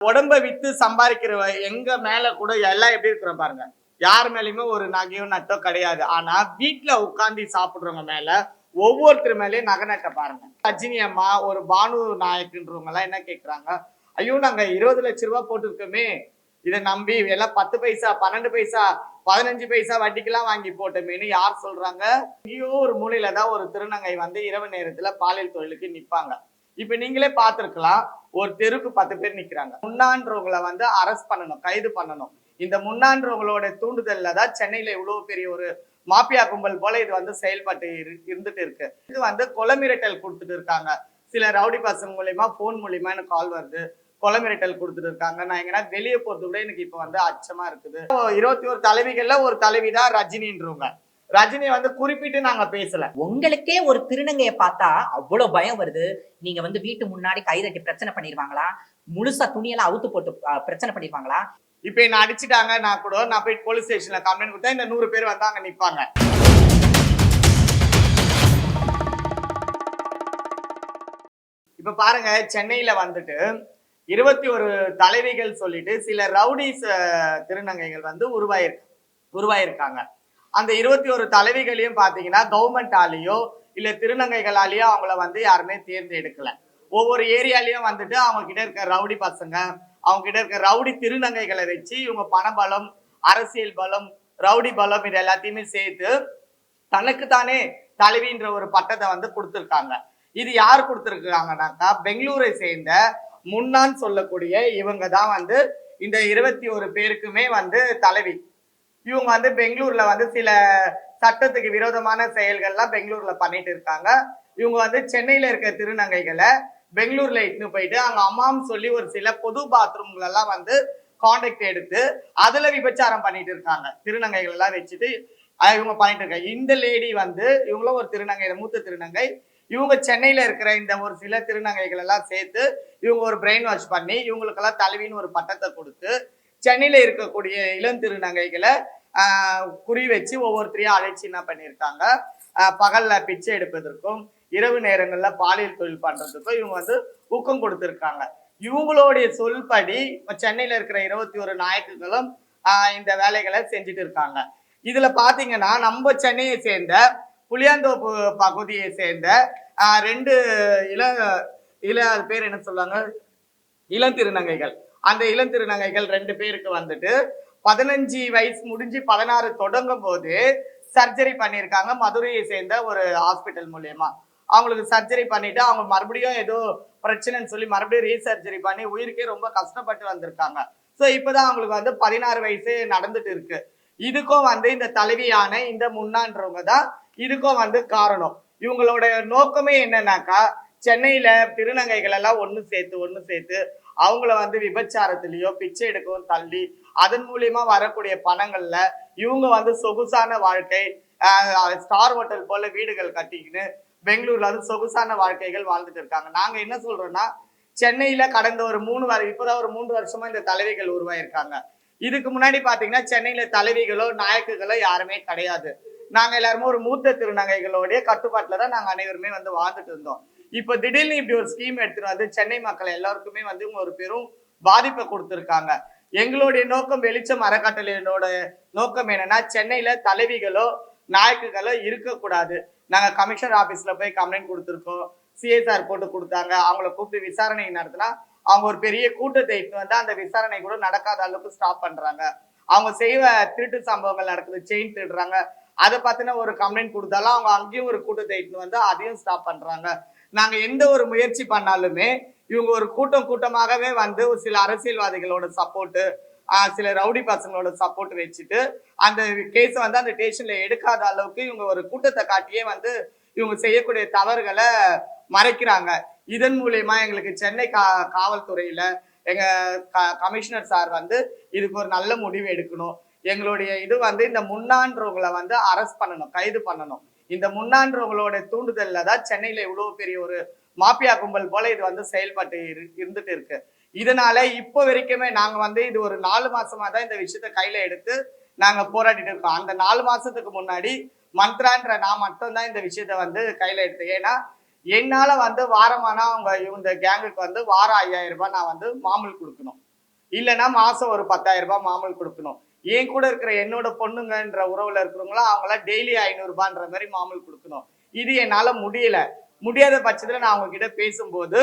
உடம்ப வித்து சம்பாதிக்கிற எங்க மேல கூட எல்லாம் எப்படி இருக்கிறோம் பாருங்க. யார் மேலயுமே ஒரு நகையோ நட்டோ கிடையாது. ஆனா வீட்டுல உட்கார்ந்து சாப்பிடுறவங்க மேல ஒவ்வொருத்தர் மேலயும் நகை நட்ட பாருங்க. ரஜினி அம்மா ஒரு பானு நாயக்குன்றவங்க எல்லாம் என்ன கேக்குறாங்க, ஐயோ நாங்க 20 லட்சம் ரூபாய் போட்டிருக்கோமே, இதை நம்பி எல்லாம் 10 பைசா 12 பைசா 15 பைசா வட்டிக்கெல்லாம் வாங்கி போட்டோமேன்னு யார் சொல்றாங்க? எங்கேயோ ஒரு மூலையில தான் ஒரு திருநங்கை வந்து இரவு நேரத்துல பாலியல் தொழிலுக்கு நிப்பாங்க. இப்ப நீங்களே பார்த்திருக்கலாம், ஒரு தெருக்கு 10 பேர் நிக்கிறாங்க. முன்னான்றவங்களை வந்து அரெஸ்ட் பண்ணணும், கைது பண்ணணும். இந்த முன்னான்றவங்களோட தூண்டுதல்ல தான் சென்னையில இவ்வளவு பெரிய ஒரு மாபியா கும்பல் போல இது வந்து செயல்பட்டு இருந்துட்டு இருக்கு. இது வந்து கொலை மிரட்டல் கொடுத்துட்டு இருக்காங்க. சில ரவுடி பசங்க மூலியமா போன் மூலியமா எனக்கு கால் வருது, கொலை மிரட்டல் கொடுத்துட்டு இருக்காங்க. நான் எங்கன்னா வெளியே போறது கூட எனக்கு இப்ப வந்து அச்சமா இருக்குது. 21 தலைவிகள்ல ஒரு தலைவிதான் ரஜினின்றவங்க. ரஜினி வந்து குறிப்பிட்டு நாங்க பேசல. உங்களுக்கே ஒரு திருநங்கையை பார்த்தா அவ்வளவு பயம் வருது. நீங்க வந்து வீட்டு முன்னாடி கை தட்டி பிரச்சனை பண்ணிடுவாங்களா? முழுசா துணியெல்லாம் அவுத்து போட்டு பிரச்சனை பண்ணிடுவாங்களா? இப்ப என்ன அடிச்சுட்டாங்க, நான் கூட நான் போய் போலீஸ் ஸ்டேஷன்ல கம்ப்ளைண்ட் கொடுத்தா இந்த 100 பேர் வந்து அங்க நிப்பாங்க. இப்ப பாருங்க, சென்னையில வந்துட்டு 21 தலைவிகள் சொல்லிட்டு சில ரவுடிஸ் திருநங்கைகள் வந்து உருவாயிருக்காங்க. அந்த 21 தலைவிகளையும் பாத்தீங்கன்னா கவர்மெண்டாலேயோ இல்ல திருநங்கைகளாலேயோ அவங்கள வந்து யாருமே தேர்ந்தெடுக்கல. ஒவ்வொரு ஏரியாலையும் வந்துட்டு அவங்க கிட்ட இருக்க ரவுடி பசங்க, அவங்க கிட்ட இருக்க ரவுடி திருநங்கைகளை வச்சு இவங்க பணபலம், அரசியல் பலம், ரவுடி பலம் இது எல்லாத்தையுமே சேர்த்து தனக்கு தானே தலைவின்ற ஒரு பட்டத்தை வந்து கொடுத்துருக்காங்க. இது யார் கொடுத்துருக்காங்கன்னாக்கா பெங்களூரை சேர்ந்த முன்னான்னு சொல்லக்கூடிய இவங்க தான் வந்து இந்த 21 பேருக்குமே வந்து தலைவி. இவங்க வந்து பெங்களூர்ல வந்து சில சட்டத்துக்கு விரோதமான செயல்கள்லாம் பெங்களூர்ல பண்ணிட்டு இருக்காங்க. இவங்க வந்து சென்னையில இருக்க திருநங்கைகளை பெங்களூர்ல இட்டுன்னு போயிட்டு அங்க அம்மான்னு சொல்லி ஒரு சில பொது பாத்ரூம்கள் எல்லாம் வந்து கான்டாக்ட் எடுத்து அதுல விபச்சாரம் பண்ணிட்டு இருக்காங்க. திருநங்கைகள் எல்லாம் வச்சுட்டு இவங்க பண்ணிட்டு இருக்காங்க. இந்த லேடி வந்து இவங்களும் ஒரு திருநங்கை, மூத்த திருநங்கை. இவங்க சென்னையில இருக்கிற இந்த ஒரு சில திருநங்கைகள் எல்லாம் சேர்த்து இவங்க ஒரு பிரெயின் வாஷ் பண்ணி இவங்களுக்கெல்லாம் தலைவின்னு ஒரு பட்டத்தை கொடுத்து சென்னையில இருக்கக்கூடிய இளம் திருநங்கைகளை குறி வச்சு ஒவ்வொருத்தரையும் அழைச்சி என்ன பண்ணியிருக்காங்க, பகல்ல பிச்சை எடுப்பதற்கும் இரவு நேரங்கள்ல பாலியல் தொழில் பண்றதுக்கும் இவங்க வந்து ஊக்கம் கொடுத்திருக்காங்க. இவங்களுடைய சொல்படி சென்னையில இருக்கிற 21 நாயக்குகளும் இந்த வேலைகளை செஞ்சுட்டு இருக்காங்க. இதுல பாத்தீங்கன்னா நம்ம சென்னையை சேர்ந்த புளியாந்தோப்பு பகுதியை சேர்ந்த 2 பேர் என்ன சொல்லுவாங்க, இளம் திருநங்கைகள். அந்த இளம் திருநங்கைகள் 2 பேருக்கு வந்துட்டு 15 வயசு முடிஞ்சு 16 தொடங்கும் போது சர்ஜரி பண்ணியிருக்காங்க. மதுரையை சேர்ந்த ஒரு ஹாஸ்பிட்டல் மூலியமா அவங்களுக்கு சர்ஜரி பண்ணிட்டு அவங்க மறுபடியும் ஏதோ பிரச்சனைன்னு சொல்லி மறுபடியும் ரீசர்ஜரி பண்ணி உயிருக்கே ரொம்ப கஷ்டப்பட்டு வந்திருக்காங்க. ஸோ இப்போதான் அவங்களுக்கு வந்து 16 வயசு நடந்துட்டு இருக்கு. இதுக்கும் வந்து இந்த தலைவியான இந்த முன்னான்றவங்க தான் இதுக்கும் வந்து காரணம். இவங்களோட நோக்கமே என்னன்னாக்கா, சென்னையில திருநங்கைகள் எல்லாம் ஒன்று சேர்த்து அவங்கள வந்து விபச்சாரத்திலேயோ பிச்சை எடுக்கவும் தள்ளி அதன் மூலியமா வரக்கூடிய பணங்கள்ல இவங்க வந்து சொகுசான வாழ்க்கை, ஸ்டார் ஹோட்டல் போல வீடுகள் கட்டிக்கின்னு பெங்களூர்ல வந்து சொகுசான வாழ்க்கைகள் வாழ்ந்துட்டு இருக்காங்க. நாங்க என்ன சொல்றோம்னா, சென்னையில கடந்த ஒரு 3 இப்பதான் ஒரு 3 வருஷமா இந்த தலைவிகள் உருவாயிருக்காங்க. இதுக்கு முன்னாடி பாத்தீங்கன்னா சென்னையில தலைவிகளோ நாயக்குகளோ யாருமே கிடையாது. நாங்க எல்லாருமே ஒரு மூத்த திருநங்கைகளுடைய கட்டுப்பாட்டுல தான் நாங்க அனைவருமே வந்து வாழ்ந்துட்டு இருந்தோம். இப்ப திடீர்னு இப்படி ஒரு ஸ்கீம் எடுத்துட்டு வந்து சென்னை மக்கள் எல்லாருக்குமே வந்து ஒரு பெரும் பாதிப்பை கொடுத்திருக்காங்க. எங்களுடைய நோக்கம், வெளிச்சம் அறக்கட்டளையோட நோக்கம் என்னன்னா, சென்னையில தலைவிகளோ நாயக்குகளோ இருக்கக்கூடாது. நாங்க கமிஷனர் ஆபீஸ்ல போய் கம்ப்ளைண்ட் கொடுத்துருக்கோம். சிஎஸ்ஆர் போட்டு கொடுத்தாங்க. அவங்கள கூப்பிட்டு விசாரணை நடத்தினா அவங்க ஒரு பெரிய கூட்டத்தை இட்டு வந்து அந்த விசாரணை கூட நடக்காத அளவுக்கு ஸ்டாப் பண்றாங்க. அவங்க செய்வ திருட்டு சம்பவங்கள் நடக்குது, செயின் திருடுறாங்க, அதை பத்தின ஒரு கம்ப்ளைண்ட் கொடுத்தாலும் அவங்க அங்கேயும் ஒரு கூட்டத்தை இட்டு வந்து அதையும் ஸ்டாப் பண்றாங்க. நாங்க எந்த ஒரு முயற்சி பண்ணாலுமே இவங்க ஒரு கூட்டமாகவே வந்து ஒரு சில அரசியல்வாதிகளோட சப்போர்ட்டு, சில ரவுடி பசங்களோட சப்போர்ட் வச்சுட்டு அந்த கேஸை வந்து அந்த ஸ்டேஷன்ல எடுக்காத அளவுக்கு இவங்க ஒரு கூட்டத்தை காட்டியே வந்து இவங்க செய்யக்கூடிய தவறுகளை மறைக்கிறாங்க. இதன் மூலியமா எங்களுக்கு சென்னை காவல்துறையில எங்க கமிஷனர் சார் வந்து இதுக்கு ஒரு நல்ல முடிவு எடுக்கணும். எங்களுடைய இது வந்து இந்த முன்னான்றவங்களை வந்து அரெஸ்ட் பண்ணணும், கைது பண்ணணும். இந்த முன்னான்றவங்களோட தூண்டுதல்ல தான் சென்னையில இவ்வளவு பெரிய ஒரு மாபியா கும்பல் போல இது வந்து செயல்பட்டு இருந்துட்டு இருக்கு. இதனால இப்போ வரைக்குமே நாங்க வந்து இது ஒரு 4 மாசமா தான் இந்த விஷயத்த கையில எடுத்து நாங்க போராடிட்டு இருக்கோம். அந்த 4 மாசத்துக்கு முன்னாடி மந்த்ரான்ற நான் மட்டும்தான் இந்த விஷயத்த வந்து கையில எடுத்தேன். ஏன்னா என்னால வந்து வாரமானா அவங்க இந்த கேங்குக்கு வந்து வாரம் 5000 ரூபாய் நான் வந்து மாமூல் கொடுக்கணும். இல்லைன்னா மாசம் ஒரு 10,000 ரூபாய் மாமூல் கொடுக்கணும். என் கூட இருக்கிற என்னோட பொண்ணுங்கன்ற உறவுல இருக்கிறவங்களாம் அவங்களாம் டெய்லி 500 ரூபான்ற மாதிரி மாமூல் கொடுக்கணும். இது என்னால முடியல. முடியாத பட்சத்துல நான் அவங்க கிட்ட பேசும்போது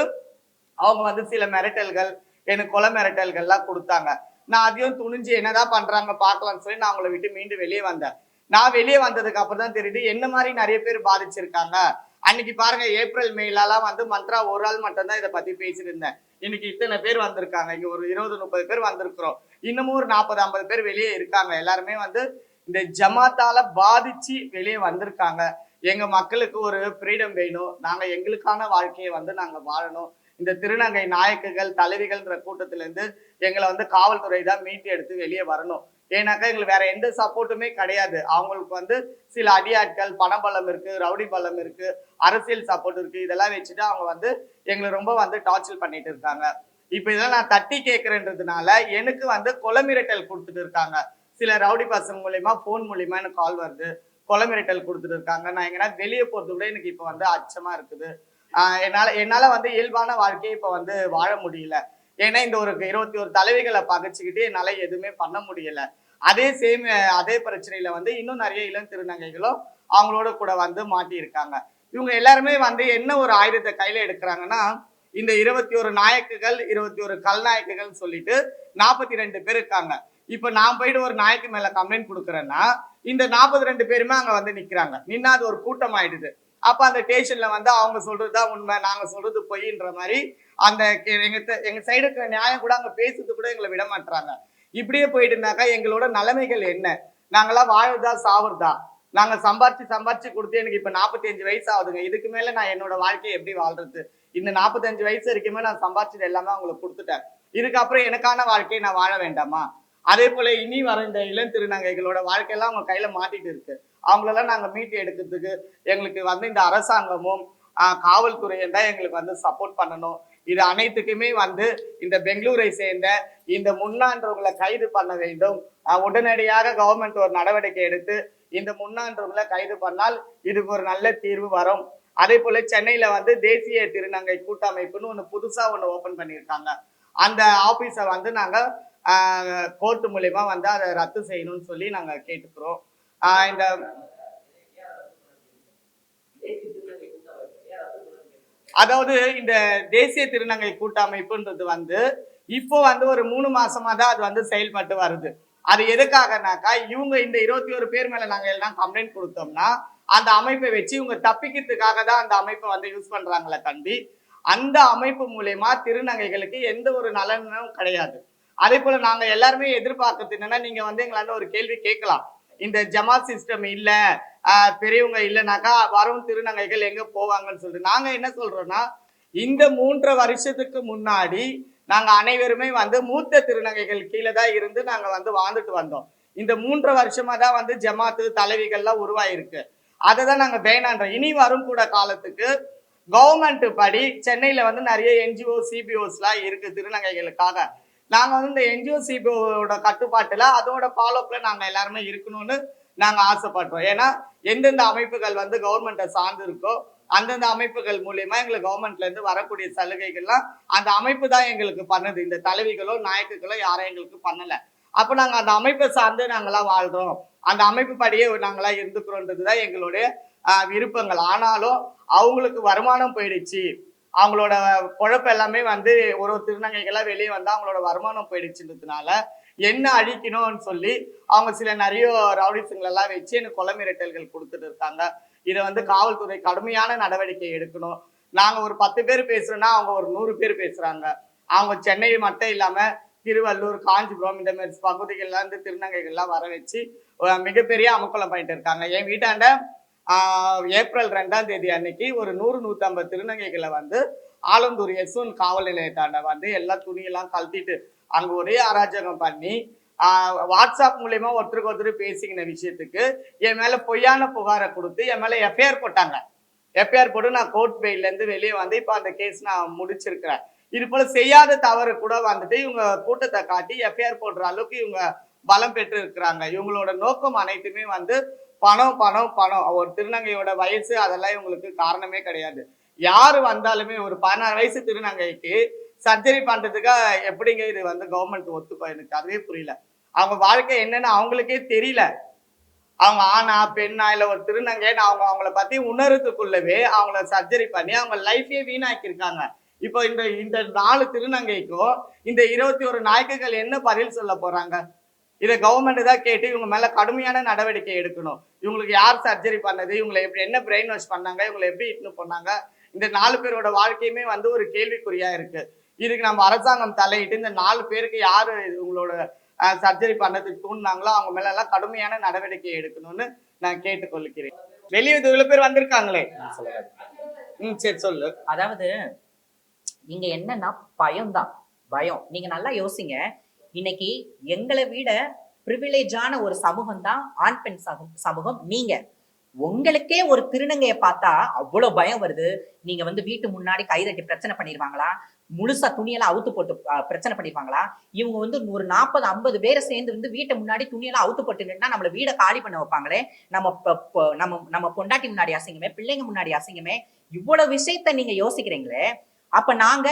அவங்க வந்து சில மிரட்டல்கள், எனக்கு கொலை மிரட்டல்கள்லாம் கொடுத்தாங்க. நான் அதையும் துணிஞ்சு என்னதான் பண்றாங்க பார்க்கலாம்னு சொல்லி நான் அவங்கள விட்டு மீண்டு வெளியே வந்தேன். நான் வெளியே வந்ததுக்கு அப்புறம் தான் தெரியுது என்ன மாதிரி நிறைய பேர் பாதிச்சிருக்காங்க. அன்னைக்கு பாருங்க ஏப்ரல் மேலாம் வந்து மந்த்ரா ஒரு ஆள் மட்டும் தான் இதை பத்தி பேசிட்டு இருந்தேன். இன்னைக்கு இத்தனை பேர் வந்திருக்காங்க. இங்க ஒரு 20-30 பேர் வந்திருக்கிறோம். இன்னமும் ஒரு 40-50 பேர் வெளியே இருக்காங்க. எல்லாருமே வந்து இந்த ஜமாத்தால பாதிச்சு வெளியே வந்திருக்காங்க. எங்க மக்களுக்கு ஒரு ஃப்ரீடம் வேணும். நாங்க எங்களுக்கான வாழ்க்கையை வந்து நாங்க வாழணும். இந்த திருநங்கை நாயக்குகள் தலைவிகள்ன்ற கூட்டத்துல இருந்து எங்களை வந்து காவல்துறை தான் மீட்டு எடுத்து வெளியே வரணும். ஏன்னாக்கா எங்களுக்கு வேற எந்த சப்போர்ட்டுமே கிடையாது. அவங்களுக்கு வந்து சில அடியாட்கள் பணபலம் இருக்கு, ரவுடி பலம் இருக்கு, அரசியல் சப்போர்ட் இருக்கு. இதெல்லாம் வச்சுட்டு அவங்க வந்து எங்களை ரொம்ப வந்து டார்ச்சர் பண்ணிட்டு இருக்காங்க. இப்ப இதெல்லாம் நான் தட்டி கேட்கறேன்றதுனால எனக்கு வந்து கொலை மிரட்டல் கொடுத்துட்டு இருக்காங்க. சில ரவுடி பசங்க மூலியமா போன் மூலியமா எனக்கு கால் வருது. கொலை மிரட்டல் கொடுத்துட்டு இருக்காங்க. நான் எங்கன்னா வெளியே போறது கூட எனக்கு இப்ப வந்து அச்சமா இருக்குது. என்னால வந்து இயல்பான வாழ்க்கையை இப்ப வந்து வாழ முடியல. ஏன்னா இந்த ஒரு 21 தலைவிகளை பகைச்சுக்கிட்டு என்னால எதுவுமே பண்ண முடியல. அதே பிரச்சனையில வந்து இன்னும் நிறைய இளம் திருநங்கைகளும் அவங்களோட கூட வந்து மாட்டியிருக்காங்க. இவங்க எல்லாருமே வந்து என்ன ஒரு ஆயுதத்தை கையில எடுக்கிறாங்கன்னா, இந்த 21 நாயக்குகள் 21 கல்நாயக்குகள் சொல்லிட்டு 42 பேர் இருக்காங்க. இப்ப நான் போயிட்டு ஒரு நாய்க்கு மேல கம்ப்ளைண்ட் கொடுக்குறேன்னா இந்த 42 பேருமே அங்க வந்து நிக்கிறாங்க. நின்னா அது ஒரு கூட்டம் ஆயிடுது. அப்ப அந்த ஸ்டேஷன்ல வந்து அவங்க சொல்றதுதான் உண்மை, நாங்க சொல்றது பொய்ன்ற மாதிரி அந்த எங்க சைடு இருக்கிற நியாயம் கூட அங்க பேசுறது கூட எங்களை விட மாட்டாங்க. இப்படியே போயிட்டு இருந்தாக்கா எங்களோட நிலைமைகள் என்ன? நாங்கெல்லாம் வாழ்றதா சாவுறதா? நாங்க சம்பாரிச்சு கொடுத்து எனக்கு இப்ப 45 வயசு ஆகுதுங்க. இதுக்கு மேல நான் என்னோட வாழ்க்கையை எப்படி வாழ்றது? இந்த 45 வயசு வரைக்குமே நான் சம்பாரிச்சது எல்லாமே அவங்களுக்கு கொடுத்துட்டேன். இதுக்கப்புறம் எனக்கான வாழ்க்கையை நான் வாழ வேண்டாமா? அதே போல இனி வர இந்த இளம் திருநங்கைகளோட வாழ்க்கையெல்லாம் அவங்க கையில மாட்டிட்டு இருக்கு. அவங்களெல்லாம் நாங்க மீட்டு எடுக்கிறதுக்கு எங்களுக்கு வந்து இந்த அரசாங்கமும் காவல்துறையும் தான் எங்களுக்கு வந்து சப்போர்ட் பண்ணணும். இது அனைத்துக்குமே வந்து இந்த பெங்களூரை சேர்ந்த இந்த முன்னான்றவங்களை கைது பண்ண வேண்டும். உடனடியாக கவர்மெண்ட் ஒரு நடவடிக்கை எடுத்து இந்த முன்னான்றவங்களை கைது பண்ணால் இதுக்கு ஒரு நல்ல தீர்வு வரும். அதே போல சென்னையில வந்து தேசிய திருநங்கை கூட்டமைப்புன்னு ஒண்ணு புதுசா ஒண்ணு ஓபன் பண்ணியிருக்காங்க. அந்த ஆபீஸை வந்து நாங்க கோர்ட் மூலியமா வந்து அதை ரத்து செய்யணும்னு சொல்லி நாங்க கேட்டுக்கிறோம். இந்த அதாவது இந்த தேசிய திருநங்கை கூட்டமைப்புன்றது வந்து இப்போ வந்து ஒரு 3 மாசமா தான் அது வந்து செயல்பட்டு வருது. அது எதுக்காகனாக்கா இவங்க இந்த 21 பேர் மேல நாங்க எல்லாம் கம்ப்ளைண்ட் கொடுத்தோம்னா அந்த அமைப்பை வச்சு இவங்க தப்பிக்கிறதுக்காக தான் அந்த அமைப்பை வந்து யூஸ் பண்றாங்களே கண்டி அந்த அமைப்பு மூலயமா திருநங்கைகளுக்கு எந்த ஒரு நலனும் கிடையாது. அதே போல நாங்க எல்லாருமே எதிர்பார்க்கறது என்னன்னா, நீங்க வந்து எங்களால ஒரு கேள்வி கேட்கலாம். இந்த ஜமாத் சிஸ்டம் இல்ல, பெரியவங்க இல்லைனாக்கா வரும் திருநங்கைகள் எங்க போவாங்கன்னு சொல்லிட்டு நாங்க என்ன சொல்றோம்னா, இந்த 3 வருஷத்துக்கு முன்னாடி நாங்க அனைவருமே வந்து மூத்த திருநங்கைகள் கீழே தான் இருந்து நாங்க வந்து வாழ்ந்துட்டு வந்தோம். இந்த 3 வருஷமா தான் வந்து ஜமாத்து தலைவிகள்லாம் உருவாயிருக்கு. அதை தான் நாங்க வேணான்றோம். இனி வரும் கூட காலத்துக்கு கவர்மெண்ட் படி சென்னையில வந்து நிறைய என்ஜிஓ சிபிஓஸ்லாம் இருக்கு திருநங்கைகளுக்காக. நாங்க வந்து இந்த என்ஜிஓ சிபிஓட கட்டுப்பாட்டுல அதோட ஃபாலோப்ல நாங்க எல்லாருமே இருக்கணும்னு நாங்க ஆசைப்படுறோம். ஏன்னா எந்தெந்த அமைப்புகள் வந்து கவர்மெண்ட்டை சார்ந்து இருக்கோ அந்தந்த அமைப்புகள் மூலியமா எங்களுக்கு கவர்மெண்ட்ல இருந்து வரக்கூடிய சலுகைகள்லாம் அந்த அமைப்பு தான் எங்களுக்கு பண்ணுது. இந்த தலைவிகளோ நாயக்குகளோ யாரும் எங்களுக்கு பண்ணல. அப்ப நாங்க அந்த அமைப்பை சார்ந்து நாங்களாம் வாழ்றோம், அந்த அமைப்பு படியே நாங்களா இருந்துக்கிறோன்றதுதான் எங்களுடைய விருப்பங்கள். ஆனாலும் அவங்களுக்கு வருமானம் போயிடுச்சு, அவங்களோட குழப்பம் எல்லாமே வந்து ஒரு திருநங்கைகளா வெளியே வந்தா அவங்களோட வருமானம் போயிடுச்சுன்றதுனால என்ன அழிக்கணும்னு சொல்லி அவங்க சில நிறைய ரவுடிசங்களை எல்லாம் வச்சு எனக்கு கொலை மிரட்டல்கள் கொடுத்துட்டு இருக்காங்க. இதை வந்து காவல்துறை கடுமையான நடவடிக்கை எடுக்கணும். நாங்க ஒரு 10 பேர் பேசுறோம்னா அவங்க ஒரு 100 பேர் பேசுறாங்க. அவங்க சென்னை மட்டும் இல்லாம திருவள்ளூர், காஞ்சிபுரம் இந்த மாதிரி பகுதிகள்ல இருந்து திருநங்கைகள்லாம் வர வச்சு மிகப்பெரிய அமக்கலம் பண்ணிட்டு இருக்காங்க. என் வீட்டாண்ட ஏப்ரல் 2ஆம் தேதி அன்னைக்கு ஒரு 100-150 திருநங்கைகளை வந்து ஆலந்தூர் எஸ்ஒன் காவல் நிலையத்தாண்ட வந்து எல்லா துணியெல்லாம் கழட்டிட்டு அங்க ஒரே அராஜகம் பண்ணி வாட்ஸ்அப் மூலியமா ஒருத்தருக்கு ஒருத்தர் பேசிக்கின விஷயத்துக்கு என் மேல பொய்யான புகாரை கொடுத்து என் மேல எஃப்ஐஆர் போட்டாங்க. எஃப்ஐஆர் போட்டு நான் கோர்ட் பெயில இருந்து வெளியே வந்து இப்ப அந்த கேஸ் நான் முடிச்சிருக்கிறேன். இது போல செய்யாத தவறு கூட வந்துட்டு இவங்க கூட்டத்தை காட்டி எஃப்ஐஆர் போடுற அளவுக்கு இவங்க பலம் பெற்று இருக்கிறாங்க. இவங்களோட நோக்கம் அனைத்துமே வந்து பணம் பணம் பணம். ஒரு திருநங்கையோட வயசு அதெல்லாம் இவங்களுக்கு காரணமே கிடையாது. யாரு வந்தாலுமே ஒரு 16 வயசு திருநங்கைக்கு சர்ஜரி பண்றதுக்கு எப்படிங்க இது வந்து கவர்மெண்ட் ஒத்துக்கும்? எனக்கு அதுவே புரியல. அவங்க வாழ்க்கை என்னன்னு அவங்களுக்கே தெரியல. அவங்க ஆணா பெண்ணா இல்ல ஒரு திருநங்கைன்னு அவங்கள பத்தி உணர்றதுக்குள்ளவே அவங்கள சர்ஜரி பண்ணி அவங்க லைஃபே வீணாக்கியிருக்காங்க. இப்போ இந்த இந்த 4 திருநங்கைக்கும் இந்த 21 நாய்க்குகள் என்ன பதில் சொல்ல போறாங்க? இதை கவர்மெண்ட் தான் கேட்டு இவங்க மேல கடுமையான நடவடிக்கை எடுக்கணும். இவங்களுக்கு யார் சர்ஜரி பண்ணது, இவங்களை எப்படி என்ன பிரெயின் வாஷ் பண்ணாங்க, இவங்களை எப்படி இட்டுன்னு போனாங்க, இந்த 4 பேரோட வாழ்க்கையுமே வந்து ஒரு கேள்விக்குறியா இருக்கு. இதுக்கு நம்ம அரசாங்கம் தலையிட்டு இந்த 4 பேருக்கு யாரு இவங்களோட சர்ஜரி பண்ணதுக்கு தூண்டினாங்களோ அவங்க மேல எல்லாம் கடுமையான நடவடிக்கை எடுக்கணும்னு நான் கேட்டுக்கொள்கிறேன். வெளியே இவ்வளவு பேர் வந்திருக்காங்களே. சரி சொல்லு. அதாவது இங்க என்னன்னா பயம்தான். பயம். நீங்க நல்லா யோசிங்க. இன்னைக்கு எங்களை விட பிரிவிலேஜான ஒரு சமூகம் தான் ஆண் பெண் சமூகம். நீங்க உங்களுக்கே ஒரு திருநங்கைய பார்த்தா அவ்வளவு பயம் வருது. நீங்க வந்து வீட்டு முன்னாடி கைதட்டி பிரச்சனை பண்ணிருவாங்களா, முழுசா துணியெல்லாம் அவுத்து போட்டு பிரச்சனை பண்ணிருவாங்களா, இவங்க வந்து ஒரு 40-50 பேரை சேர்ந்து வந்து வீட்டை முன்னாடி துணியெல்லாம் அவுத்து போட்டு நின்னா நம்மள வீட காலி பண்ண வைப்பாங்களே, நம்ம பொண்டாட்டி முன்னாடி அசிங்கமே, பிள்ளைங்க முன்னாடி அசிங்கமே, இவ்வளவு விஷயத்த நீங்க யோசிக்கிறீங்களே, அப்ப நாங்க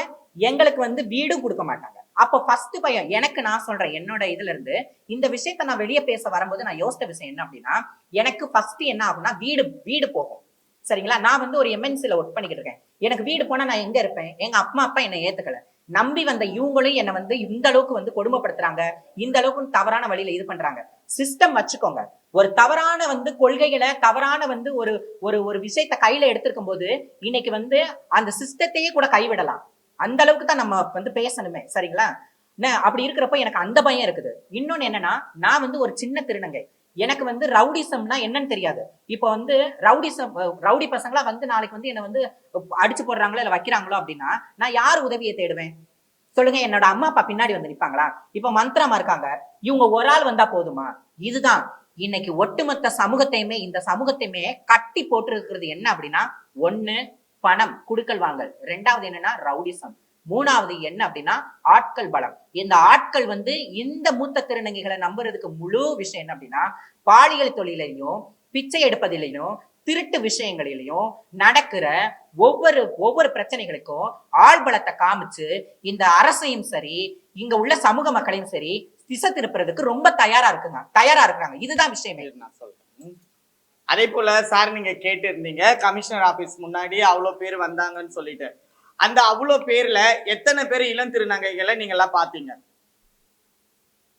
எங்களுக்கு வந்து வீடும் கொடுக்க மாட்டாங்க. அப்ப ஃபர்ஸ்ட் பயம் எனக்கு. நான் சொல்றேன் என்னோட இதுல இருந்து இந்த விஷயத்த நான் வெளியே பேச வரும்போது நான் யோசித்த விஷயம் என்ன அப்படின்னா, எனக்கு ஃபர்ஸ்ட் என்ன ஆகும்னா வீடு போகும். சரிங்களா? நான் வந்து ஒரு எம்என்சில ஒர்க் பண்ணிக்கிட்டு இருக்கேன். எனக்கு வீடு போனா நான் எங்க இருப்பேன்? எங்க அம்மா அப்பா என்னை ஏத்துக்கல. நம்பி வந்த இவங்களும் என்னை வந்து இந்த அளவுக்கு வந்து கொடுமைப்படுத்துறாங்க, இந்த அளவுக்கு தவறான வழியில இது பண்றாங்க. சிஸ்டம் வச்சுக்கோங்க. ஒரு தவறான வந்து கொள்கைகளை, தவறான வந்து ஒரு ஒரு ஒரு விஷயத்த கையில எடுத்திருக்கும் போது இன்னைக்கு வந்து அந்த சிஸ்டத்தையே கூட கைவிடலாம். அந்த அளவுக்கு தான் நம்ம வந்து பேசணுமே. சரிங்களா? அப்படி இருக்கிறப்ப எனக்கு அந்த பயம் இருக்குது. இன்னொன்னு என்னன்னா, நான் வந்து ஒரு சின்ன திருநங்கை. எனக்கு வந்து ரவுடிசம்னா என்னன்னு தெரியாது. இப்ப வந்து ரவுடி பசங்களா வந்து நாளைக்கு வந்து என்ன வந்து அடிச்சு போடுறாங்களோ இல்ல வைக்கிறாங்களோ அப்படின்னா நான் யார் உதவியை தேடுவேன் சொல்லுங்க? என்னோட அம்மா அப்பா பின்னாடி வந்து நிப்பாங்களா? இப்ப மந்திரமா இருக்காங்க, இவங்க ஒரு ஆள் வந்தா போதுமா? இதுதான் இன்னைக்கு ஒட்டுமொத்த சமூகத்தையுமே, இந்த சமூகத்தையுமே கட்டி போட்டிருக்கிறது. என்ன அப்படின்னா, ஒண்ணு பணம் குடுக்கல் வாங்கல், 2வது என்னன்னா ரவுடிசம், 3வது என்ன அப்படின்னா ஆட்கள் பலம். இந்த ஆட்கள் வந்து இந்த மூத்த திருநங்கைகளை நம்புறதுக்கு முழு விஷயம் என்ன அப்படின்னா, பாலியல் தொழிலையும் பிச்சை எடுப்பதிலையும் திருட்டு விஷயங்களிலையும் நடக்கிற ஒவ்வொரு பிரச்சனைகளுக்கும் ஆள்பலத்தை காமிச்சு இந்த அரசையும் சரி இங்க உள்ள சமூக மக்களையும் சரி திசை திருப்புறதுக்கு ரொம்ப தயாரா இருக்காங்க. இதுதான் விஷயமே. நான் சொல்றேன். அதே போல சார் நீங்க கேட்டு இருந்தீங்க கமிஷனர் ஆபீஸ் முன்னாடி அவ்வளவு பேர் வந்தாங்கன்னு சொல்லிட்டு. அந்த அவ்வளவு பேர்ல எத்தனை பேர் இளம் திருநங்கைகளை நீங்க எல்லாம் பாத்தீங்க?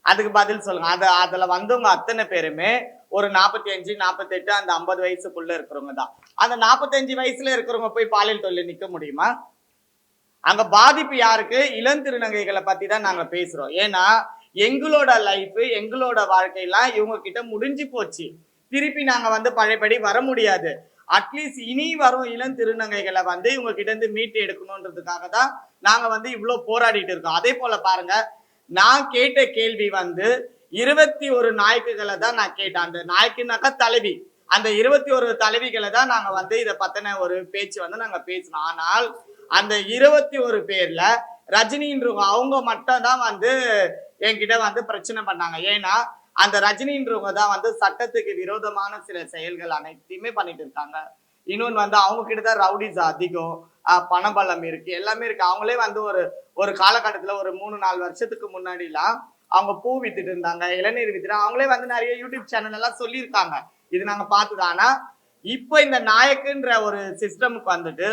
அதுக்கு பதில் சொல்லுங்க. அதுல வந்தவங்க அத்தனை பேருமே ஒரு 45, 48, அந்த 50 வயசுக்குள்ள இருக்கிறவங்க தான். அந்த 45 வயசுல இருக்கிறவங்க போய் பாலியல் தொழில நிக்க முடியுமா? அங்க பாதிப்பு யாருக்கு? இளம் திருநங்கைகளை பத்தி தான் நாங்க பேசுறோம். ஏன்னா எங்களோட லைஃப், எங்களோட வாழ்க்கையெல்லாம் இவங்க கிட்ட முடிஞ்சு போச்சு. திருப்பி நாங்க வந்து பழையபடி வர முடியாது. அட்லீஸ்ட் இனி வரும் இளம் திருநங்கைகளை வந்து இவங்க கிட்ட இருந்து மீட்டு எடுக்கணுன்றதுக்காக தான் நாங்க வந்து இவ்வளவு போராடிட்டு இருக்கோம். அதே போல பாருங்க, நான் கேட்ட கேள்வி வந்து 21 நாய்க்குகளை தான் நான் கேட்டேன். அந்த நாய்க்குனாக்கா தலைவி, அந்த 21 தலைவிகளை தான் நாங்க வந்து இதை பத்தின ஒரு பேச்சு வந்து நாங்க பேசணும். ஆனால் அந்த 21 பேர்ல ரஜினின்றவங்க அவங்க மட்டும் தான் வந்து என்கிட்ட வந்து பிரச்சனை பண்ணாங்க. ஏன்னா அந்த ரஜினின்றவங்க தான் வந்து சட்டத்துக்கு விரோதமான சில செயல்கள் அனைத்தையுமே பண்ணிட்டு இருக்காங்க. இன்னொன்னு வந்து அவங்க கிட்டதான் ரவுடிஸ் அதிகம், பணபலம் இருக்கு, எல்லாமே இருக்கு. அவங்களே வந்து ஒரு காலகட்டத்துல ஒரு 3-4 வருஷத்துக்கு முன்னாடிலாம் அவங்க பூ வித்துட்டு இருந்தாங்க, இளநீர் வித்துட்டு, அவங்களே வந்து நிறைய யூடியூப் சேனல் எல்லாம் சொல்லியிருக்காங்க. இது நாங்க பார்த்துதான். ஆனா இப்ப இந்த நாயக்குன்ற ஒரு சிஸ்டமுக்கு வந்துட்டு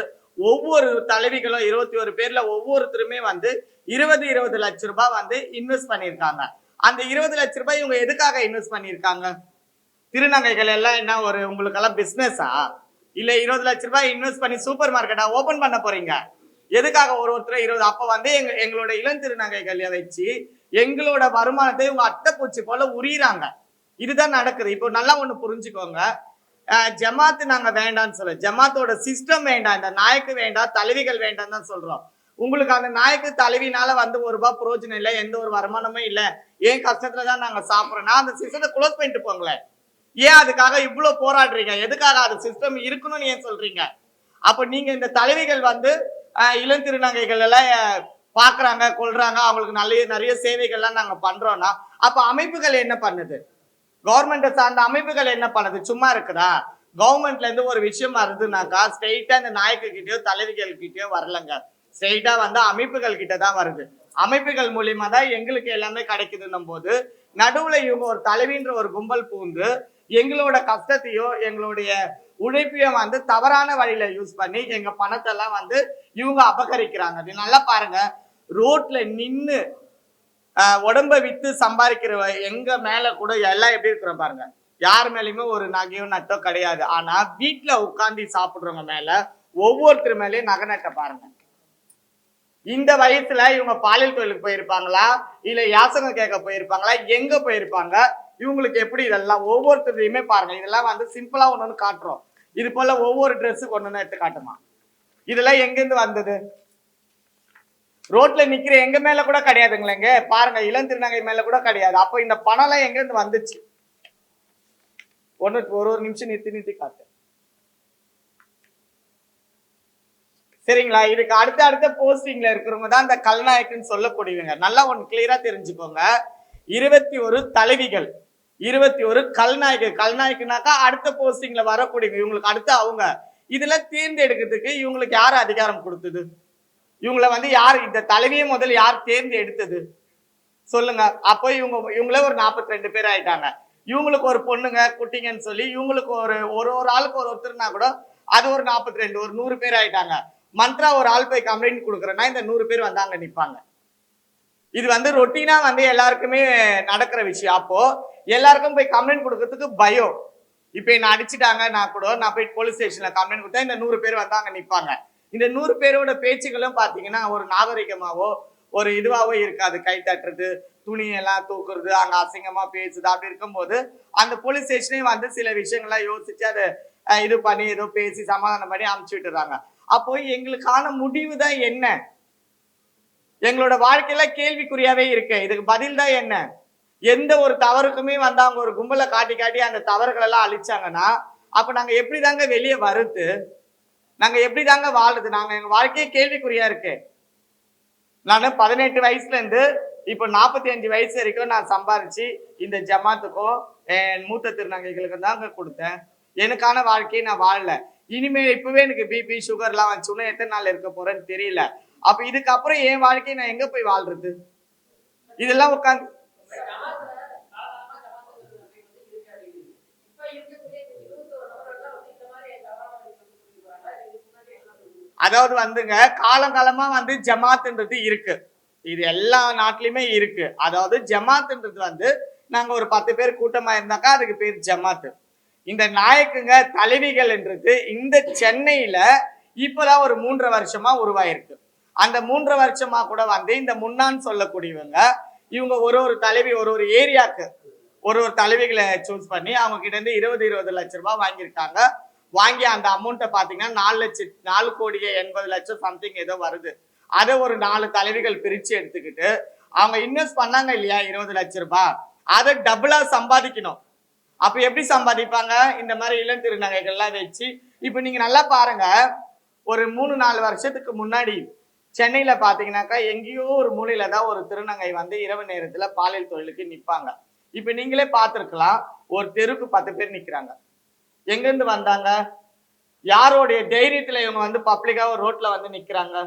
ஒவ்வொரு தலைவிகளும் 21 பேர்ல ஒவ்வொருத்தருமே வந்து 20 லட்சம் ரூபாய் வந்து இன்வெஸ்ட் பண்ணியிருக்காங்க. அந்த 20 லட்சம் ரூபாய் இவங்க எதுக்காக இன்வெஸ்ட் பண்ணியிருக்காங்க? திருநங்கைகள் எல்லாம் என்ன ஒரு உங்களுக்கெல்லாம் பிசினஸா? இல்ல 20 லட்சம் ரூபாய் இன்வெஸ்ட் பண்ணி சூப்பர் மார்க்கெட்டா ஓபன் பண்ண போறீங்க? எதுக்காக ஒருத்தர் 20? அப்ப வந்து எங்களோட இளம் திருநங்கைகளை வச்சு எங்களோட வருமானத்தை இவங்க அட்டைப்பூச்சி போல உரியிறாங்க. இதுதான் நடக்குது. இப்போ நல்லா ஒண்ணு புரிஞ்சுக்கோங்க. ஜமாத்து நாங்க வேண்டாம்னு சொல்ல, ஜமாத்தோட சிஸ்டம் வேண்டாம், இந்த நாயக்கு வேண்டாம், தலைவிகள் வேண்டாம் தான் சொல்றோம். உங்களுக்கு அந்த நாயக்கு தலைவினால வந்து ₹1 பிரயோஜனம் இல்லை, எந்த ஒரு வருமானமும் இல்லை, ஏன் கஷ்டத்துலதான் நாங்க சாப்பிடுறோம்னா அந்த சிஸ்டத்தை க்ளோஸ் பண்ணிட்டு போங்களேன். ஏன் அதுக்காக இவ்வளவு போராடுறீங்க? எதுக்காக அது சிஸ்டம் இருக்கணும்னு ஏன் சொல்றீங்க? அப்ப நீங்க இந்த தலைவிகள் வந்து இளம் திருநங்கைகள் எல்லாம் பாக்குறாங்க, கொள்றாங்க, அவங்களுக்கு நிறைய சேவைகள்லாம் நாங்க பண்றோம்னா அப்ப அமைப்புகள் என்ன பண்ணுது? கவர்மெண்ட்டை சார்ந்த அமைப்புகள் என்ன பண்ணுது? சும்மா இருக்குதா? கவர்மெண்ட்ல இருந்து ஒரு விஷயம் வருதுனாக்கா ஸ்ட்ரெயிட்டா இந்த நாயக்கு கிட்டயோ தலைவிகள் கிட்டயோ வரலங்க. ஸ்ட்ரெயிட்டா வந்து அமைப்புகள் கிட்ட தான் வருது. அமைப்புகள் மூலியமா தான் எங்களுக்கு எல்லாமே கிடைக்குதுன்னும் போது நடுவுல இவங்க ஒரு தலைவின்ற ஒரு கும்பல் பூந்து எங்களோட கஷ்டத்தையோ எங்களுடைய உழைப்பையும் வந்து தவறான வழியில யூஸ் பண்ணி எங்க பணத்தை எல்லாம் வந்து இவங்க அபகரிக்கிறாங்க. அது நல்லா பாருங்க, ரோட்ல நின்னு உடம்ப வித்து சம்பாதிக்கிற எங்க மேல கூட எல்லாம் எப்படி இருக்கிறோம் பாருங்க, யார் மேலயுமே ஒரு நகையோ நட்டோ கிடையாது. ஆனா வீட்டுல உட்கார்ந்து சாப்பிடுறவங்க மேல ஒவ்வொருத்தர் மேலயும் நகை நட்ட பாருங்க. இந்த வயசுல இவங்க பாலியல் தொழிலுக்கு போயிருப்பாங்களா, இல்ல யாசகம் கேட்க போயிருப்பாங்களா, எங்க போயிருப்பாங்க, இவங்களுக்கு எப்படி இதெல்லாம் ஒவ்வொருத்தரையுமே பாருங்க. இதெல்லாம் வந்து சிம்பிளா ஒண்ணு காட்டுறோம். இது போல ஒவ்வொரு ட்ரெஸ்ஸுக்கு ஒண்ணு எடுத்து காட்டுமா. இதெல்லாம் எங்க இருந்து வந்தது? ரோட்ல நிக்கிற எங்க மேல கூட கிடையாதுங்களேங்க. பாருங்க, இளம் திருநங்கை மேல கூட கிடையாது. அப்போ இந்த பணம் எல்லாம் எங்க இருந்து வந்துச்சு? ஒரு நிமிஷம் நிறுத்தி காட்டு. சரிங்களா? இதுக்கு அடுத்த போஸ்டிங்ல இருக்கிறவங்க தான் இந்த கல்நாயக்குன்னு சொல்லக்கூடியவங்க. நல்லா ஒண்ணு கிளியரா தெரிஞ்சுக்கோங்க. 21 தலைவிகள், 21 கல்நாயக்கு. கல்நாயக்குனாக்கா அடுத்த போஸ்டிங்ல வரக்கூடியவங்க. இவங்களுக்கு அடுத்து அவங்க. இதுல தேர்ந்தெடுக்கிறதுக்கு இவங்களுக்கு யார் அதிகாரம் கொடுத்தது? இவங்களை வந்து யார், இந்த தலைவியை முதல்ல யார் தேர்ந்தெடுத்தது சொல்லுங்க. அப்போ இவங்களே ஒரு 42 பேர் ஆயிட்டாங்க. இவங்களுக்கு ஒரு பொண்ணுங்க குட்டிங்கன்னு சொல்லி இவங்களுக்கு ஒரு ஆளுக்கு ஒருத்தர்னா கூட அது ஒரு 42, ஒரு 100 பேர் ஆயிட்டாங்க. மந்த்ரா ஒரு ஆள் போய் கம்ப்ளைண்ட் கொடுக்குறேன்னா இந்த 100 பேர் வந்து அங்க நிப்பாங்க. இது வந்து ரொட்டீனா வந்து எல்லாருக்குமே நடக்கிற விஷயம். அப்போ எல்லாருக்கும் போய் கம்ப்ளைண்ட் கொடுக்கறதுக்கு பயம். இப்ப என்ன அடிச்சுட்டாங்க, நான் கூட நான் போய் போலீஸ் ஸ்டேஷன்ல கம்ப்ளைண்ட் கொடுத்தா இந்த 100 பேர் வந்து அங்க நிப்பாங்க. இந்த 100 பேரோட பேச்சுகளும் பாத்தீங்கன்னா ஒரு நாகரிகமாவோ ஒரு இதுவாவோ இருக்காது. கை தட்டுறது, துணியெல்லாம் தூக்குறது, அங்க அசிங்கமா பேசுது. அப்படி இருக்கும்போது அந்த போலீஸ் ஸ்டேஷனே வந்து சில விஷயங்கள்லாம் யோசிச்சு அதை இது பண்ணி ஏதோ பேசி சமாதானம் பண்ணி அமுச்சு விட்டுறாங்க. அப்போ எங்களுக்கான முடிவு தான் என்ன? எங்களோட வாழ்க்கையில கேள்விக்குறியாவே இருக்கு. இதுக்கு பதில் தான் என்ன? எந்த ஒரு தவறுக்குமே வந்து அவங்க ஒரு கும்பலை காட்டி அந்த தவறுகள் எல்லாம் அழிச்சாங்கன்னா அப்ப நாங்க எப்படிதாங்க வெளியே வருது? நாங்க எப்படிதாங்க வாழுது? நாங்க எங்க வாழ்க்கையே கேள்விக்குறியா இருக்கு. நான் 18 வயசுல இருந்து இப்ப 45 வயசு வரைக்கும் நான் சம்பாரிச்சு இந்த ஜமாத்துக்கும் மூத்த திருநங்கைகளுக்கு தாங்க கொடுத்தேன். எனக்கான வாழ்க்கையை நான் வாழல. இனிமேல் இப்பவே எனக்கு பிபி சுகர் எல்லாம் வந்துச்சுன்னா எத்தனை நாள் இருக்க போறேன்னு தெரியல. அப்ப இதுக்கப்புறம் என் வாழ்க்கையை நான் எங்க போய் வாழ்றது? இதெல்லாம் உட்காந்து அதாவது வந்துங்க காலங்காலமா வந்து ஜமாத்ன்றது இருக்கு. இது எல்லா நாட்டிலுமே இருக்கு. அதாவது ஜமாத்ன்றது வந்து நாங்க ஒரு 10 பேர் கூட்டமா இருந்தாக்கா அதுக்கு பேர் ஜமாத்து. இந்த நாயக்குங்க தலைவிகள்ன்றது இந்த சென்னையில இப்பதான் ஒரு 3.5 வருஷமா உருவாயிருக்கு. அந்த 3.5 வருஷமா கூட வந்து இந்த முன்னான்னு சொல்லக்கூடியவங்க இவங்க ஒரு தலைவி ஒரு ஏரியாவுக்கு ஒரு தலைவிகளை சூஸ் பண்ணி அவங்க கிட்ட இருந்து 20 லட்சம் ரூபாய் வாங்கியிருக்காங்க. வாங்கி அந்த அமௌண்ட்டை பார்த்தீங்கன்னா 4,80,00,000 சம்திங் ஏதோ வருது. அதை ஒரு 4 தலைவிகள் பிரிச்சு எடுத்துக்கிட்டு அவங்க இன்வெஸ்ட் பண்ணாங்க இல்லையா 20 லட்சம் ரூபாய், அதை டபுளா சம்பாதிக்கணும். அப்ப எப்படி சம்பாதிப்பாங்க? இந்த மாதிரி இளம் திருநங்கைகள்லாம் வச்சு. இப்ப நீங்க நல்லா பாருங்க, ஒரு 3-4 வருஷத்துக்கு முன்னாடி சென்னையில பாத்தீங்கன்னாக்கா எங்கேயோ ஒரு மூலையில தான் ஒரு திருநங்கை வந்து இரவு நேரத்துல பாலியல் தொழிலுக்கு நிப்பாங்க. இப்ப நீங்களே பார்த்திருக்கலாம், ஒரு தெருக்கு 10 பேர் நிக்கிறாங்க. எங்க இருந்து வந்தாங்க? யாரோடைய தைரியத்துல இவங்க வந்து பப்ளிக்கா ஒரு ரோட்ல வந்து நிக்கிறாங்க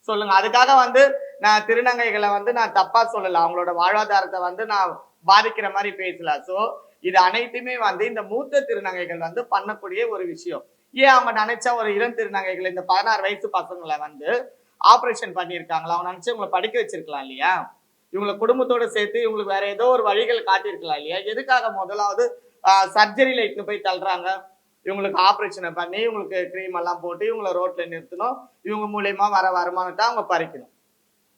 சொல்லுங்க. அதுக்காக வந்து நான் திருநங்கைகளை வந்து நான் தப்பா சொல்லல, அவங்களோட வாழ்வாதாரத்தை வந்து நான் பாதிக்கிற மாதிரி பேசல. சோ இது அனைத்துமே வந்து இந்த மூத்த திருநங்கைகள் வந்து பண்ணக்கூடிய ஒரு விஷயம். ஏன் அவங்க நினைச்சா ஒரு இளம் திருநங்கைகள் இந்த 16 வயசு பசங்களை வந்து ஆபரேஷன் பண்ணியிருக்காங்களா? அவங்க நினைச்சு இவங்களை படிக்க வச்சிருக்கலாம் இல்லையா? இவங்களை குடும்பத்தோட சேர்த்து இவங்களுக்கு வேற ஏதோ ஒரு வழிகள் காட்டியிருக்கலாம் இல்லையா? எதுக்காக முதலாவது சர்ஜரியில இட்டுன்னு போய் தள்ளுறாங்க? இவங்களுக்கு ஆப்ரேஷனை பண்ணி இவங்களுக்கு கிரீம் எல்லாம் போட்டு இவங்களை ரோட்ல நிறுத்தணும், இவங்க மூலியமா வர வருமானத்தை அவங்க பறிக்கணும்.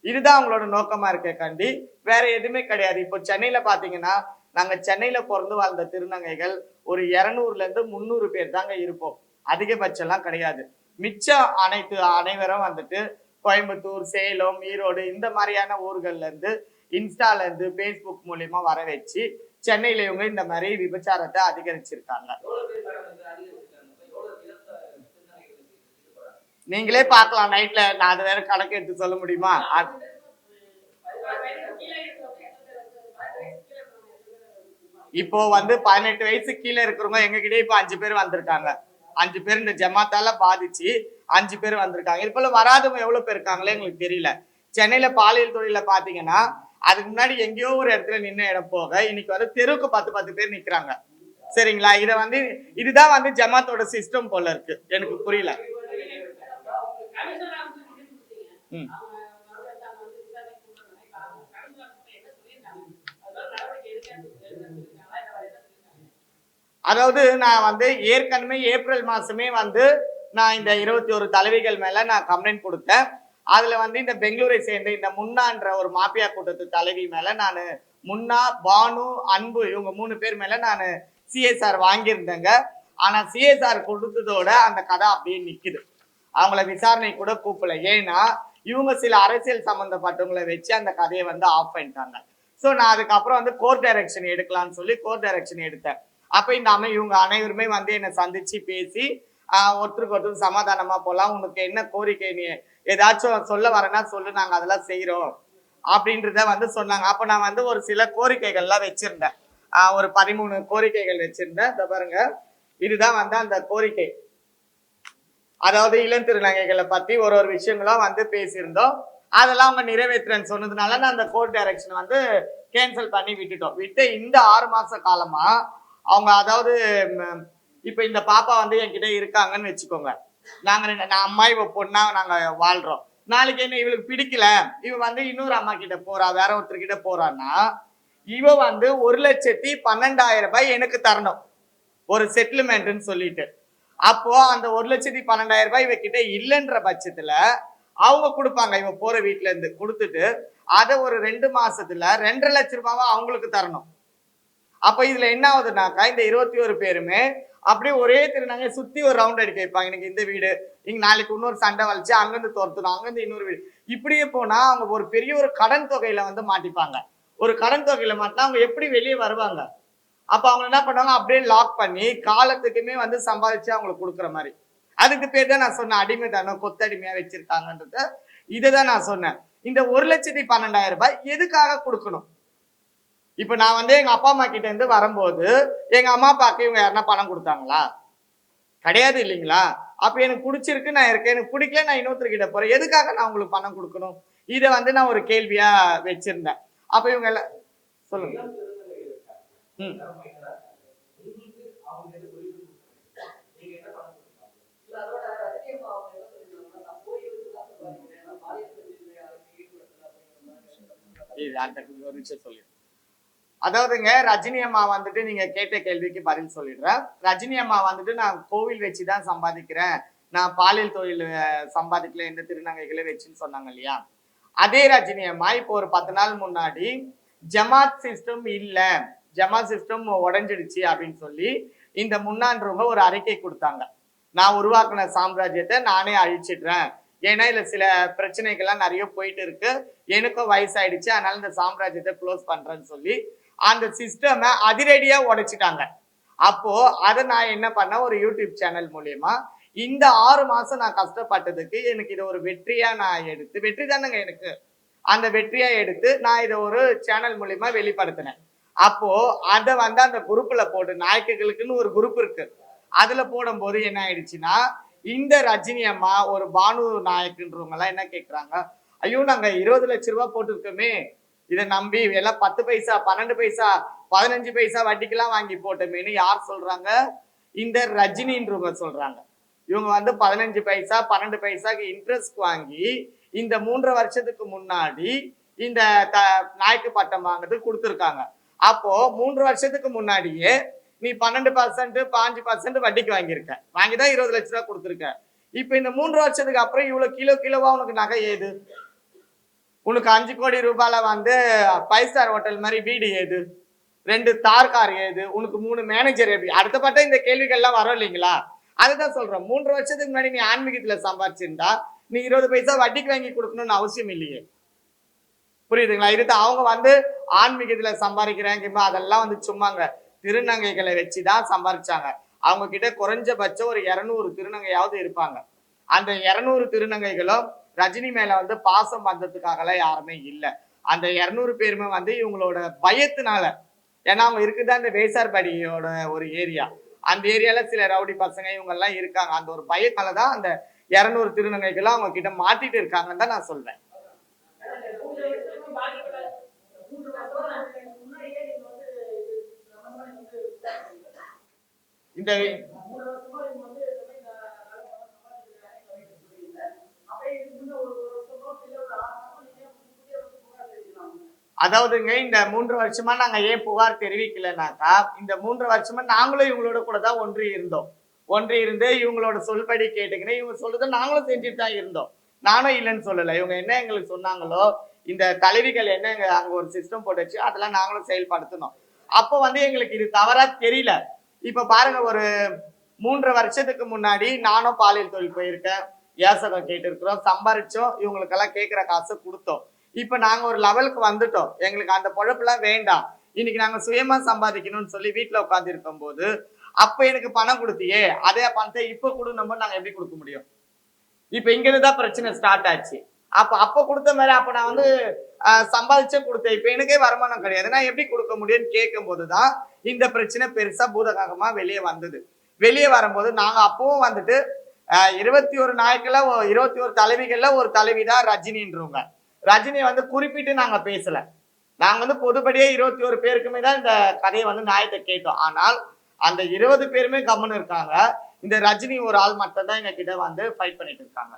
இதுதான் அவங்களோட நோக்கமா இருக்க கண்டி, வேற எதுவுமே கிடையாது. இப்போ சென்னையில பாத்தீங்கன்னா நாங்க சென்னையில பிறந்து வாழ்ந்த திருநங்கைகள் ஒரு 200ல இருந்து 300 பேர் தாங்க இருப்போம். அதிகபட்சம் எல்லாம் கிடையாது. மிச்சம் அனைவரும் வந்துட்டு கோயம்புத்தூர், சேலம், ஈரோடு இந்த மாதிரியான ஊர்கள்ல இருந்து இன்ஸ்டால இருந்து பேஸ்புக் மூலியமா வர வச்சு சென்னையில இவங்க இந்த மாதிரி விபச்சாரத்தை அதிகரிச்சிருக்காங்க. நீங்களே பார்க்கலாம் நைட்ல. நான் அது வேற கணக்கு எடுத்து சொல்ல முடியுமா? இப்போ வந்து 18 வயசு கீழே இருக்கிறவங்க எங்ககிட்டயே இப்போ 5 பேர் வந்திருக்காங்க. 5 பேர் இந்த ஜமாத்தால பாதிச்சு 5 பேர் வந்திருக்காங்க. இது போல வராதவங்க எவ்வளவு பேர் இருக்காங்களே எங்களுக்கு தெரியல. சென்னையில பாலியல் தொழில பாத்தீங்கன்னா அதுக்கு முன்னாடி எங்கேயோ ஒரு இடத்துல நின்ன இடம் போக இன்னைக்கு வந்து தெருவுக்கு 10 பேர் நிக்கிறாங்க. சரிங்களா? இத வந்து இதுதான் வந்து ஜமாத்தோட சிஸ்டம் போல இருக்கு. எனக்கு புரியல. ம். அதாவது நான் வந்து ஏற்கனவே ஏப்ரல் மாசமே வந்து நான் இந்த 21 தலைவிகள் மேல நான் கம்ப்ளைண்ட் கொடுத்தேன். அதுல வந்து இந்த பெங்களூரை சேர்ந்த இந்த முன்னான்ற ஒரு மாபியா கூட்டத்து தலைவி மேல நான் முன்னா, பானு, அன்பு இவங்க 3 பேர் மேல நான் சிஎஸ்ஆர் வாங்கியிருந்தேங்க. ஆனா சிஎஸ்ஆர் கொடுத்ததோட அந்த கதை அப்படியே நிக்குது. அவங்கள விசாரணை கூட கூப்பிடல. ஏன்னா இவங்க சில அரசியல் சம்பந்தப்பட்டவங்களை வச்சு அந்த கதையை வந்து ஆஃப் பண்ணிட்டாங்க. ஸோ நான் அதுக்கப்புறம் வந்து கோர்ட் டைரக்ஷன் எடுக்கலாம்னு சொல்லி கோர்ட் டைரக்ஷன் எடுத்தேன். அப்ப இந்த இவங்க அனைவருமே வந்து என்னை சந்திச்சு பேசி ஒருத்தருக்கு ஒருத்தர் சமாதானமா போலாம், உனக்கு என்ன கோரிக்கை, நீ ஏதாச்சும் சொல்ல வரேன்னா சொல்லு, நாங்க அதெல்லாம் செய்யறோம் அப்படின்றத வந்து சொன்னாங்க. அப்ப நான் வந்து ஒரு சில கோரிக்கைகள்லாம் வச்சிருந்தேன். ஒரு 13 கோரிக்கைகள் வச்சிருந்தேன். இத பாருங்க, இதுதான் வந்து அந்த கோரிக்கை. அதாவது இளம் திருநங்கைகளை பத்தி ஒரு விஷயங்களும் வந்து பேசியிருந்தோம். அதெல்லாம் அவங்க நிறைவேற்றுறேன்னு சொன்னதுனால நான் அந்த கோர்ட் டைரக்ஷன் வந்து கேன்சல் பண்ணி விட்டுட்டோம். விட்டு இந்த 6 மாச காலமா அவங்க, அதாவது இப்ப இந்த பாப்பா வந்து என்கிட்ட இருக்காங்கன்னு வச்சுக்கோங்க. நான் அம்மா இவ பொண்ணா நாங்க வாழ்றோம். நாளைக்கு என்ன இவளுக்கு பிடிக்கல, இவ வந்து இன்னொரு அம்மா கிட்ட போறா, வேற ஒருத்தர் கிட்ட போறான்னா இவ வந்து 1,12,000 ரூபாய் எனக்கு தரணும், ஒரு செட்டில்மெண்ட்னு சொல்லிட்டு. அப்போ அந்த 1,12,000 ரூபாய் இவகிட்ட இல்லைன்ற பட்சத்துல அவங்க கொடுப்பாங்க. இவ போற வீட்டுல இருந்து கொடுத்துட்டு அதை ஒரு 2 மாசத்துல 2.5 லட்சம் ரூபாவா அவங்களுக்கு தரணும். அப்ப இதுல என்ன ஆகுதுனாக்கா, இந்த 21 பேருமே அப்படியே ஒரே திருநங்கை சுத்தி ஒரு ரவுண்ட் அடிக்க வைப்பாங்க. இன்னைக்கு இந்த வீடு, இங்க நாளைக்கு இன்னொரு சண்டை வலிச்சு அங்கிருந்து துரத்தணும், அங்கிருந்து இன்னொரு வீடு, இப்படியே போனா அவங்க ஒரு பெரிய ஒரு கடன் தொகையில வந்து மாட்டிப்பாங்க. ஒரு கடன் தொகையில மாட்டினா அவங்க எப்படி வெளியே வருவாங்க? அப்ப அவங்க என்ன பண்ணுவாங்க, அப்படியே லாக் பண்ணி காலத்துக்குமே வந்து சம்பாதிச்சு அவங்களுக்கு கொடுக்குற மாதிரி. அதுக்கு பேர் தான் நான் சொன்னேன் அடிமைதானம், கொத்தடிமையா வச்சிருக்காங்கன்றது. இதுதான் நான் சொன்னேன். இந்த 1,12,000 ரூபாய் எதுக்காக கொடுக்கணும்? இப்ப நான் வந்து எங்க அப்பா அம்மா கிட்ட இருந்து வரும்போது எங்க அம்மா அப்பாக்கு இவங்க யாருன்னா பணம் கொடுத்தாங்களா? கிடையாது இல்லைங்களா? அப்ப எனக்கு பிடிச்சிருக்கு, நான் இருக்கேன். எனக்கு பிடிக்கல, நான் இன்னொருத்தர்கிட்ட போறேன். எதுக்காக நான் உங்களுக்கு பணம் கொடுக்கணும்? இதை வந்து நான் ஒரு கேள்வியா வச்சிருந்தேன். அப்ப இவங்க எல்லாம் சொல்லுங்க. ஒரு விஷயம் சொல்லி, அதாவதுங்க, ரஜினி அம்மா வந்துட்டு நீங்க கேட்ட கேள்விக்கு பதில் சொல்லிடுறேன். ரஜினி அம்மா வந்துட்டு நான் கோவில் வச்சுதான் சம்பாதிக்கிறேன், நான் பாலியல் தொழில் சம்பாதிக்கல, எந்த திருநங்கைகளை வச்சுன்னு சொன்னாங்க இல்லையா? அதே ரஜினி அம்மா இப்போ ஒரு 10 நாள் முன்னாடி ஜமாத் சிஸ்டம் இல்ல, ஜமாத் சிஸ்டம் உடைஞ்சிடுச்சு அப்படின்னு சொல்லி இந்த முன்னான்றவங்க ஒரு அறிக்கை கொடுத்தாங்க. நான் உருவாக்குன சாம்ராஜ்யத்தை நானே அழிச்சிடுறேன், ஏன்னா இதுல சில பிரச்சனைகள்லாம் நிறைய போயிட்டு இருக்கு, எனக்கும் வயசாயிடுச்சு, அதனால இந்த சாம்ராஜ்யத்தை க்ளோஸ் பண்றேன்னு சொல்லி அந்த சிஸ்டமை அதிரடியா உடைச்சிட்டாங்க. அப்போ அதை நான் என்ன பண்ணேன், ஒரு யூடியூப் சேனல் மூலியமா இந்த 6 மாசம் நான் கஷ்டப்பட்டதுக்கு எனக்கு இதை ஒரு வெற்றியா நான் எடுத்து, வெற்றி தானேங்க எனக்கு, அந்த வெற்றியா எடுத்து நான் இதை ஒரு சேனல் மூலியமா வெளிப்படுத்தினேன். அப்போ அதை வந்து அந்த குரூப்ல போட்டு, நாயக்குகளுக்குன்னு ஒரு குரூப் இருக்கு, அதுல போடும் போது என்ன ஆயிடுச்சுன்னா, இந்த ரஜினி அம்மா ஒரு பானு நாயக்குன்றவங்க எல்லாம் என்ன கேட்கிறாங்க, ஐயோ நாங்க 20 லட்சம் ரூபாய் போட்டிருக்கோமே, இதை நம்பி எல்லாம் 10 பைசா 12 பைசா 15 பைசா வட்டிக்கெல்லாம் வாங்கி போட்டோமேனு யார் சொல்றாங்க? இந்த ரஜினின்றவங்க சொல்றாங்க. இவங்க வந்து 15 பைசா 12 பைசாக்கு இன்ட்ரெஸ்ட் வாங்கி இந்த 3.5 வருஷத்துக்கு முன்னாடி இந்த நாய்க்கு பட்டம் வாங்குறதுக்கு கொடுத்துருக்காங்க. அப்போ 3 வருஷத்துக்கு முன்னாடியே நீ 12% 5% வட்டிக்கு வாங்கியிருக்க, வாங்கிதான் 20 லட்சம் ரூபாய் கொடுத்துருக்க. இப்ப இந்த 3 வருஷத்துக்கு அப்புறம் இவ்வளவு கிலோவா உனக்கு நகை ஏது? உனக்கு 5 கோடி ரூபாயில வந்து 5 ஸ்டார் ஹோட்டல் மாதிரி வீடு ஏது? 2 தார் கார் ஏது? உனக்கு 3 மேனேஜர் எப்படி? அடுத்தப்பட்ட இந்த கேள்விகள்லாம் வரும் இல்லைங்களா? அதுதான் சொல்றேன், 3 வருஷத்துக்கு முன்னாடி நீ ஆன்மீகத்துல சம்பாதிச்சிருந்தா நீ 20 பைசா வட்டிக்கு வாங்கி கொடுக்கணும்னு அவசியம் இல்லையே. புரியுதுங்களா? இது அவங்க வந்து ஆன்மீகத்துல சம்பாதிக்கிறாங்க, அதெல்லாம் வந்து சும்மாங்க, திருநங்கைகளை வச்சுதான் சம்பாதிச்சாங்க. அவங்க கிட்ட குறைஞ்சபட்சம் ஒரு 200 திருநங்கையாவது இருப்பாங்க. அந்த 200 திருநங்கைகளும் ரஜினி மேல வந்து பாசம் வந்ததுக்காகலாம் யாருமே இல்லை. அந்த 200 பேருமே வந்து இவங்களோட பயத்தினால, ஏன்னா அவங்க இருக்குதான் இந்த வேசார்பாடியோட ஒரு ஏரியா, அந்த ஏரியால சில ரவுடி பசங்க இவங்க எல்லாம் இருக்காங்க, அந்த ஒரு பயத்தாலதான் அந்த 200 திருநங்கைகள் அவங்க கிட்ட மாட்டிட்டு இருக்காங்கன்னு தான் நான் சொல்றேன். இந்த அதாவதுங்க இந்த 3 வருஷமா நாங்க ஏன் புகார் தெரிவிக்கலனாக்கா, இந்த 3 வருஷமா நாங்களும் இவங்களோட கூட தான் ஒன்றி இருந்தோம். ஒன்றி இருந்து இவங்களோட சொல்படி கேட்டுக்கின்னு இவங்க சொல்றதை நாங்களும் செஞ்சுட்டு தான் இருந்தோம். நானும் இல்லைன்னு சொல்லல. இவங்க என்ன எங்களுக்கு சொன்னாங்களோ, இந்த தலைவிகள் என்ன அங்க ஒரு சிஸ்டம் போட்டு வச்சு அதெல்லாம் நாங்களும் செயல்படுத்தணும். அப்போ எங்களுக்கு இது தவறா தெரியல. இப்ப பாருங்க, ஒரு 3 வருஷத்துக்கு முன்னாடி நானும் பாலியல் தொழில் போயிருக்கேன், யாசகம் கேட்டிருக்கிறோம், சம்பாரிச்சோம், இவங்களுக்கெல்லாம் கேட்கிற காசை கொடுத்தோம். இப்ப நாங்க ஒரு லெவலுக்கு வந்துட்டோம், எங்களுக்கு அந்த பொழப்புலாம் வேண்டாம், இன்னைக்கு நாங்க சுயமா சம்பாதிக்கணும்னு சொல்லி வீட்டுல உட்கார்ந்து இருக்கும் போது, அப்ப எனக்கு பணம் கொடுத்தியே, அதே பணத்தை இப்ப கொடுக்கும் நாங்க எப்படி கொடுக்க முடியும்? இப்ப இங்கிருந்துதான் பிரச்சனை ஸ்டார்ட் ஆச்சு. அப்ப கொடுத்த மாதிரி அப்ப நான் சம்பாதிச்சே கொடுத்தேன், இப்ப எனக்கே வருமானம் கிடையாது, நான் எப்படி கொடுக்க முடியும்னு கேட்கும் போதுதான் இந்த பிரச்சனை பெருசா பூதகாகமா வெளியே வந்தது. வெளியே வரும்போது நாங்க அப்பவும் 21 நாட்கள்ல 21 தலைவிகள்ல ஒரு தலைவிதான் ரஜினின்றவங்க. ரஜினி குறிப்பிட்டு நாங்க பேசல, நாங்க பொதுப்படியே 21 பேருக்குமே தான் இந்த கதையை நியாயத்தை கேட்டோம். ஆனால் அந்த 20 பேருமே கம்முன்னு இருக்காங்க. இந்த ரஜினி ஒரு ஆள் மட்டும் தான் எங்க கிட்ட ஃபைட் பண்ணிட்டு இருக்காங்க.